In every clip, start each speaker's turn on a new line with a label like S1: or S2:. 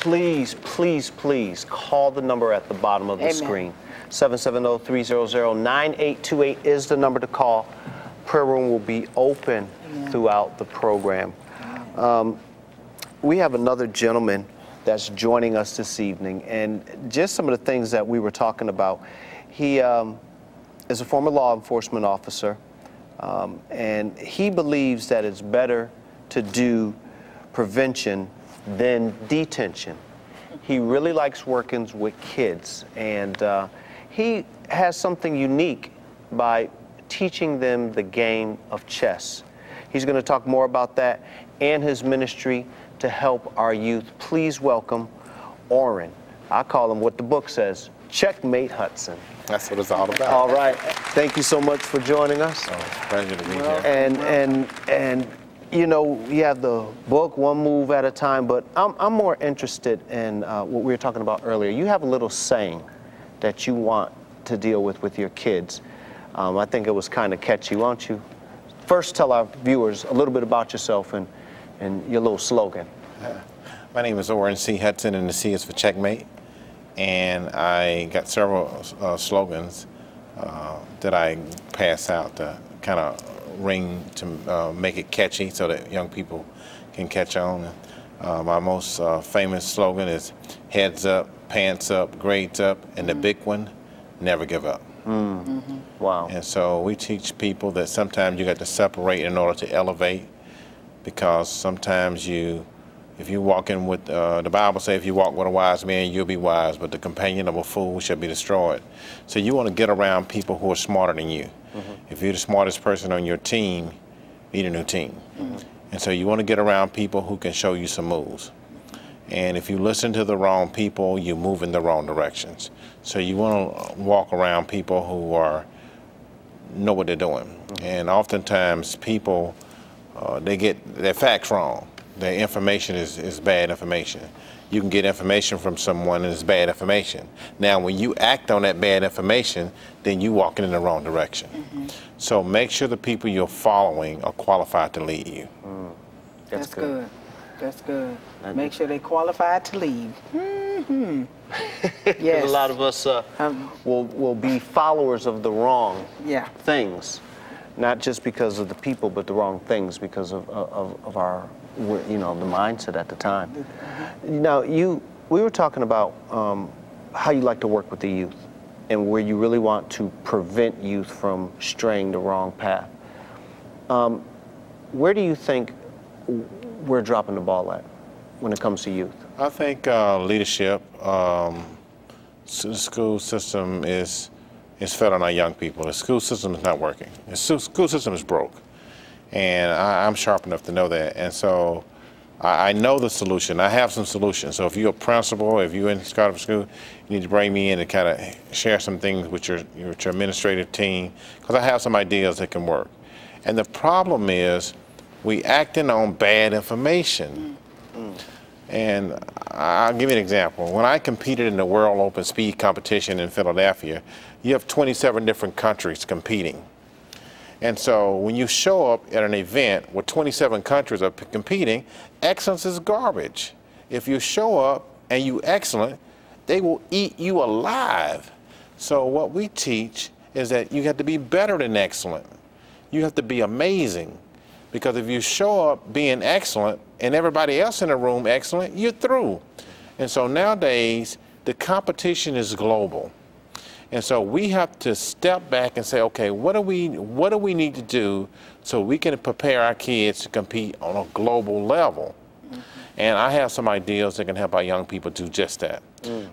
S1: please, please, please call the number at the bottom of the screen. 770-300-9828 is the number to call. Prayer room will be open throughout the program. We have another gentleman that's joining us this evening, and just some of the things that we were talking about. He is a former law enforcement officer, and he believes that it's better to do prevention than detention. He really likes working with kids, and he has something unique by teaching them the game of chess. He's going to talk more about that and his ministry to help our youth. Please welcome Orrin. I call him what the book says, Checkmate Hudson.
S2: That's what it's all about.
S1: All right. Thank you so much for joining us.
S2: Oh, pleasure to be here.
S1: And you know, you have the book, One Move at a Time, but I'm more interested in what we were talking about earlier. You have a little saying that you want to deal with your kids. I think it was kind of catchy. Why don't you first tell our viewers a little bit about yourself and your little slogan.
S2: My name is Orrin C. Hudson, and the C is for Checkmate. And I got several slogans that I pass out to kind of ring to make it catchy so that young people can catch on. My most famous slogan is heads up, pants up, grades up, and the big one, never give up.
S1: Wow.
S2: And so we teach people that sometimes you got to separate in order to elevate, because sometimes if you walk in with, the Bible says if you walk with a wise man, you'll be wise, but the companion of a fool shall be destroyed. So you want to get around people who are smarter than you. If you're the smartest person on your team, need a new team. And so you want to get around people who can show you some moves. And if you listen to the wrong people, you move in the wrong directions. So you want to walk around people who know what they're doing. And oftentimes people, they get their facts wrong. Their information is bad information. You can get information from someone and it's bad information. Now, when you act on that bad information, then you're walking in the wrong direction. So make sure the people you're following are qualified to lead you.
S3: That's good. That's good. Make sure they qualified to lead. Yes.
S1: A lot of us will be followers of the wrong things, not just because of the people, but the wrong things because of our, you know, the mindset at the time. Now, we were talking about how you like to work with the youth and where you really want to prevent youth from straying the wrong path. Where do you think we're dropping the ball at when it comes to youth?
S2: I think leadership, the school system is failing our young people. The school system is not working. The school system is broke. And I'm sharp enough to know that. And so I know the solution. I have some solutions. So if you're a principal, if you're in Scottsdale School, you need to bring me in and kind of share some things with your administrative team, because I have some ideas that can work. And the problem is we acting on bad information. And I'll give you an example. When I competed in the World Open Speed competition in Philadelphia, you have 27 different countries competing. And so when you show up at an event where 27 countries are competing, excellence is garbage. If you show up and you excellent, they will eat you alive. So what we teach is that you have to be better than excellent. You have to be amazing. Because if you show up being excellent and everybody else in the room excellent, you're through. And so nowadays, the competition is global. And so we have to step back and say, okay, what do we need to do so we can prepare our kids to compete on a global level? And I have some ideas that can help our young people do just that.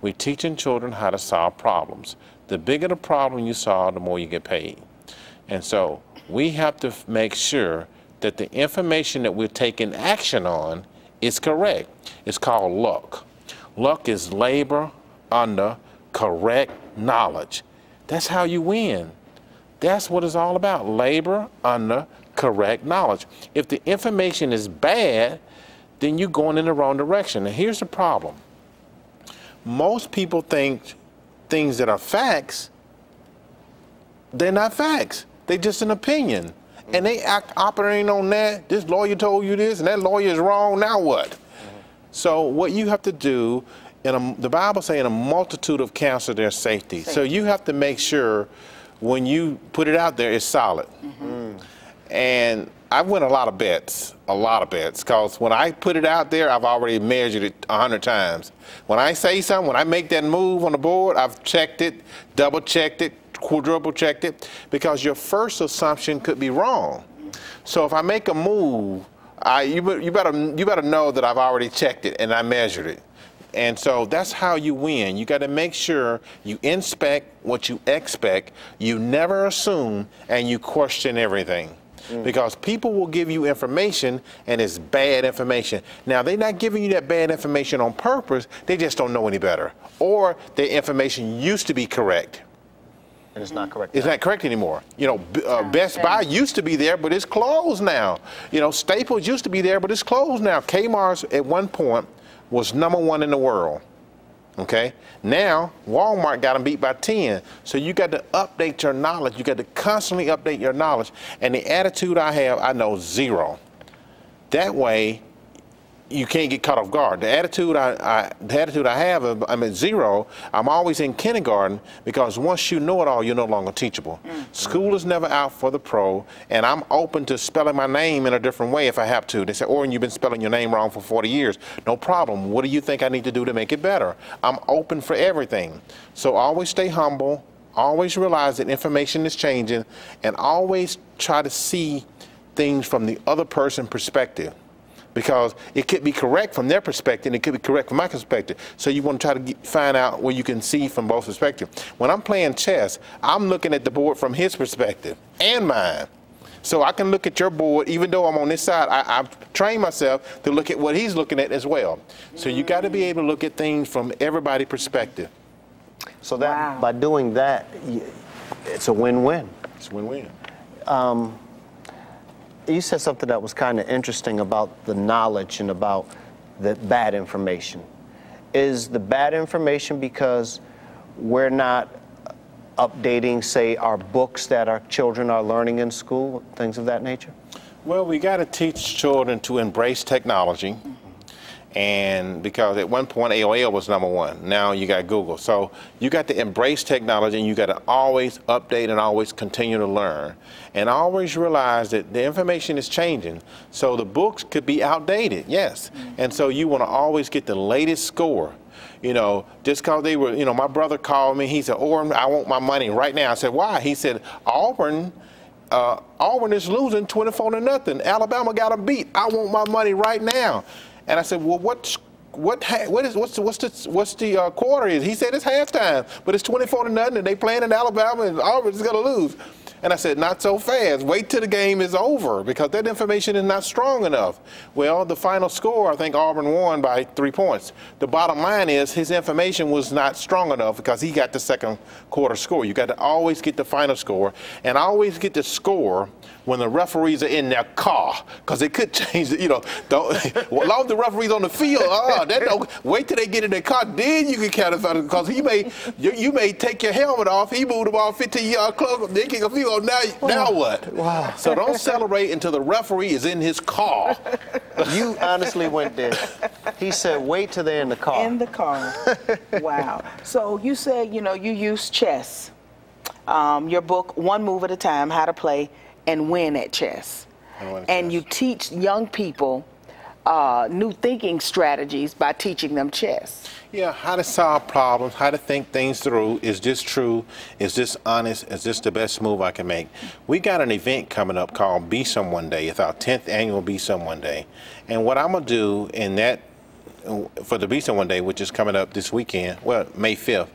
S2: We're teaching children how to solve problems. The bigger the problem you solve, the more you get paid. And so we have to make sure that the information that we're taking action on is correct. It's called luck. Luck is labor under correct knowledge. That's how you win. That's what it's all about, labor under correct knowledge. If the information is bad, then you're going in the wrong direction. And here's the problem. Most people think things that are facts, they're not facts. They're just an opinion. And they act operating on that. This lawyer told you this, and that lawyer is wrong. Now what? So what you have to do, the Bible says in a multitude of counsel there's safety. So you have to make sure when you put it out there, it's solid. And I've won a lot of bets, because when I put it out there, I've already measured it 100 times. When I say something, when I make that move on the board, I've checked it, double checked it, quadruple checked it, because your first assumption could be wrong. So if I make a move, you better know that I've already checked it and I measured it. And so that's how you win. You got to make sure you inspect what you expect, you never assume, and you question everything. Because people will give you information and it's bad information. Now, they're not giving you that bad information on purpose, they just don't know any better. Or the information used to be correct.
S1: And it's not correct.
S2: It's not correct anymore. You know, Best Buy used to be there, but it's closed now. You know, Staples used to be there, but it's closed now. Kmart's at one point was #1 in the world. Okay? Now, Walmart got them beat by 10. So you got to update your knowledge. You got to constantly update your knowledge. And the attitude I have, I know 0. That way, you can't get caught off guard. The attitude I have, I'm at 0. I'm always in kindergarten, because once you know it all, you're no longer teachable. School is never out for the pro, and I'm open to spelling my name in a different way if I have to. They say, Orrin, you've been spelling your name wrong for 40 years. No problem. What do you think I need to do to make it better? I'm open for everything. So always stay humble, always realize that information is changing, and always try to see things from the other person's perspective. Because it could be correct from their perspective, and it could be correct from my perspective. So you want to try to find out where you can see from both perspectives. When I'm playing chess, I'm looking at the board from his perspective and mine. So I can look at your board, even though I'm on this side, I've trained myself to look at what he's looking at as well. So you got to be able to look at things from everybody's perspective.
S1: So that by doing that, it's a win-win.
S2: It's a win-win.
S1: You said something that was kind of interesting about the knowledge and about the bad information. Is the bad information because we're not updating, say, our books that our children are learning in school, things of that nature?
S2: Well, we got to teach children to embrace technology. And because at one point AOL was #1, now you got Google. So you got to embrace technology, and you got to always update and always continue to learn. And always realize that the information is changing. So the books could be outdated, yes. And so you want to always get the latest score. You know, just because they were, you know, my brother called me, he said, Orrin, I want my money right now. I said, why? He said, Auburn is losing 24-0. Alabama got them beat. I want my money right now. And I said, well, what's the quarter is? He said it's halftime, but it's 24-0, and they playing in Alabama, and Auburn's gonna lose. And I said, not so fast. Wait till the game is over, because that information is not strong enough. Well, the final score, I think Auburn won by 3 points. The bottom line is his information was not strong enough, because he got the second quarter score. You got to always get the final score, and always get the score when the referees are in their car, because it could change. You know, don't, as long as the referee's on the field, wait till they get in their car, then you can count it, because you may take your helmet off. He moved the ball 15-yard close, they kick a field. Now what?
S1: Wow.
S2: So don't celebrate until the referee is in his car.
S1: You honestly went there. He said, wait till they're in the car.
S3: In the car. Wow. So you said, you know, you use chess. Your book, One Move at a Time, How to Play and Win at Chess. And you teach young people new thinking strategies by teaching them chess.
S2: Yeah, how to solve problems, how to think things through. Is this true? Is this honest? Is this the best move I can make? We got an event coming up called Be Someone Day. It's our 10th annual Be Someone Day. And what I'm going to do in that, for the Be Someone Day, which is coming up this weekend, well, May 5th,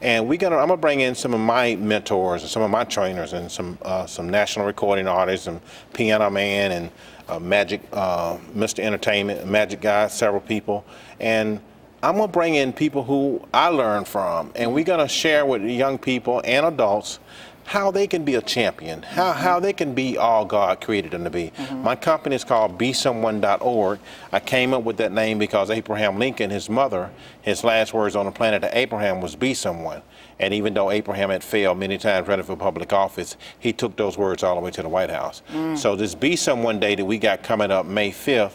S2: and I'm gonna bring in some of my mentors and some of my trainers and some national recording artists and Piano Man and Mr. Entertainment, Magic Guy, several people. And I'm gonna bring in people who I learned from, and we're gonna share with young people and adults how they can be a champion, how they can be all God created them to be. My company is called BeSomeone.org. I came up with that name because Abraham Lincoln, his mother, his last words on the planet to Abraham was be someone. And even though Abraham had failed many times running for public office, he took those words all the way to the White House. So this Be Someone Day that we got coming up May 5th,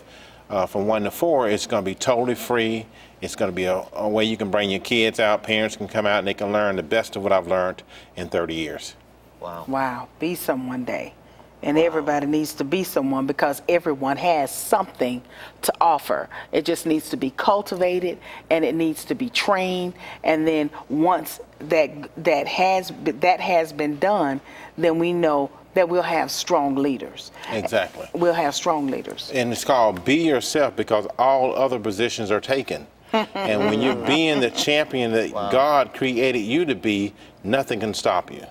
S2: from 1 to 4, it's going to be totally free. It's going to be a way you can bring your kids out. Parents can come out and they can learn the best of what I've learned in 30 years.
S3: Wow. Wow. Be Someone Day. And everybody needs to be someone, because everyone has something to offer. It just needs to be cultivated, and it needs to be trained. And then once that has been done, then we know that we'll have strong leaders.
S2: Exactly.
S3: We'll have strong leaders.
S2: And it's called Be Yourself, because all other positions are taken. And when you're being the champion that God created you to be, nothing can stop you.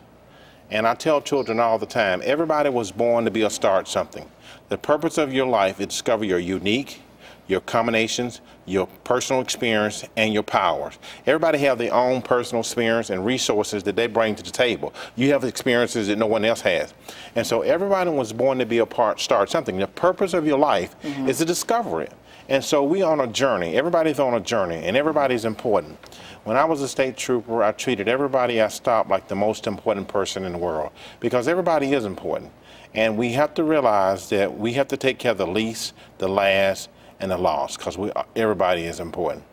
S2: And I tell children all the time, everybody was born to be a start something. The purpose of your life is to discover your unique, your combinations, your personal experience, and your powers. Everybody have their own personal experience and resources that they bring to the table. You have experiences that no one else has. And so everybody was born to be a part, start something. The purpose of your life is to discover it. And so we're on a journey. Everybody's on a journey, and everybody's important. When I was a state trooper, I treated everybody I stopped like the most important person in the world, because everybody is important. And we have to realize that we have to take care of the least, the last, and the lost, because everybody is important.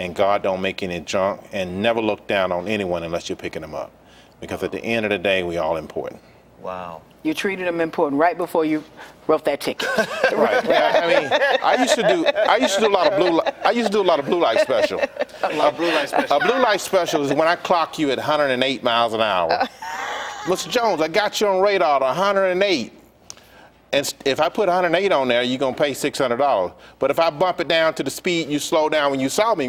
S2: And God don't make any junk, and never look down on anyone unless you're picking them up. Because at the end of the day, we all important.
S1: Wow.
S3: You treated them important right before you wrote that ticket.
S2: Right. I mean, I used to do a lot of blue light special. A blue light special is when I clock you at 108 miles an hour. Mr. Jones, I got you on radar at 108. And if I put 108 on there, you're going to pay $600. But if I bump it down to the speed you slow down when you saw me,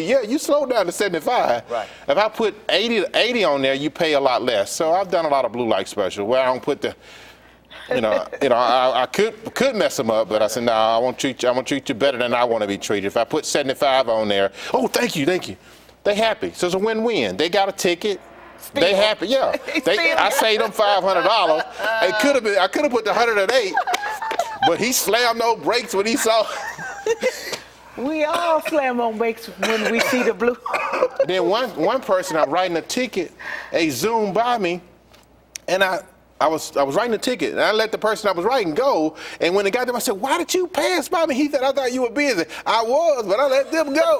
S2: yeah, you slowed down to 75. Right. If I put 80 on there, you pay a lot less. So I've done a lot of blue light specials where I don't put the, I could mess them up, but I said, no, I'm going to treat you better than I want to be treated. If I put 75 on there, oh, thank you. They happy. So it's a win-win. They got a ticket. Still. They happy, yeah. I saved them $500. I could have put the 108, but he slammed no brakes when he saw.
S3: We all slam on brakes when we see the blue.
S2: Then one person, I'm writing a ticket, they zoomed by me, and I was writing a ticket, and I let the person I was writing go. And when it got them, I said, "Why did you pass by me?" He said, "I thought you were busy." I was, but I let them go.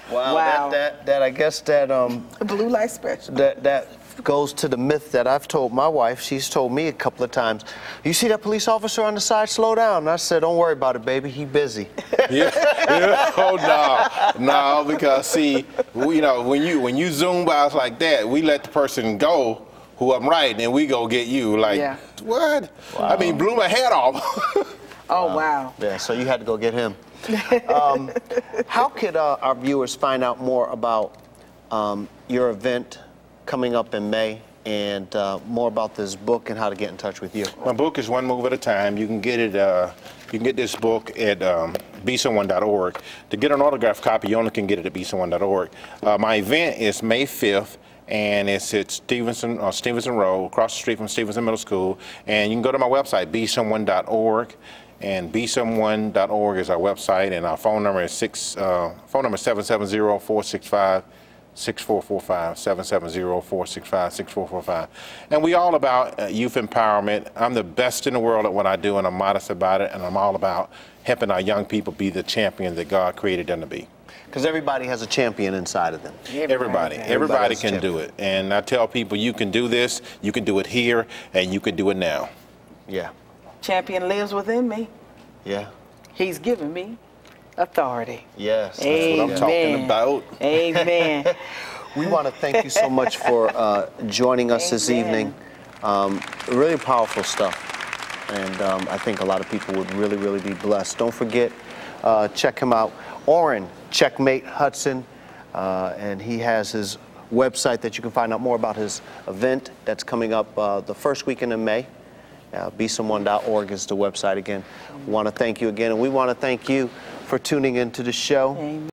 S1: Wow. That I guess that
S3: blue light special.
S1: That goes to the myth that I've told my wife. She's told me a couple of times. You see that police officer on the side? Slow down. And I said, "Don't worry about it, baby. He busy."
S2: Yeah. Oh no, because see, when you zoom by us like that, we let the person go who I'm writing, and we go get you. Like, what? Wow. I mean, blew my head off.
S3: Oh, wow.
S1: Yeah, so you had to go get him. How could our viewers find out more about your event coming up in May, and more about this book and how to get in touch with you?
S2: My book is One Move at a Time. You can get it. You can get this book at besomeone.org. To get an autographed copy, you only can get it at besomeone.org. My event is May 5th. And it's at Stevenson Road, across the street from Stevenson Middle School. And you can go to my website, besomeone.org, and besomeone.org is our website, and our phone number is 770-465-6445, 770-465-6445. And we all about youth empowerment. I'm the best in the world at what I do, and I'm modest about it, and I'm all about helping our young people be the champion that God created them to be.
S1: Because everybody has a champion inside of them.
S2: Everybody can do it. And I tell people, you can do this, you can do it here, and you can do it now.
S1: Yeah.
S3: Champion lives within me.
S1: Yeah.
S3: He's given me authority.
S1: Yes, that's
S3: Amen.
S1: what I'm talking about.
S3: Amen.
S1: We want to thank you so much for joining us this evening. Really powerful stuff. And I think a lot of people would really, really be blessed. Don't forget, check him out. Orrin Checkmate Hudson, and he has his website that you can find out more about his event that's coming up the first weekend in May. besomeone.org is the website again. We want to thank you again, and we want to thank you for tuning into the show. Amen.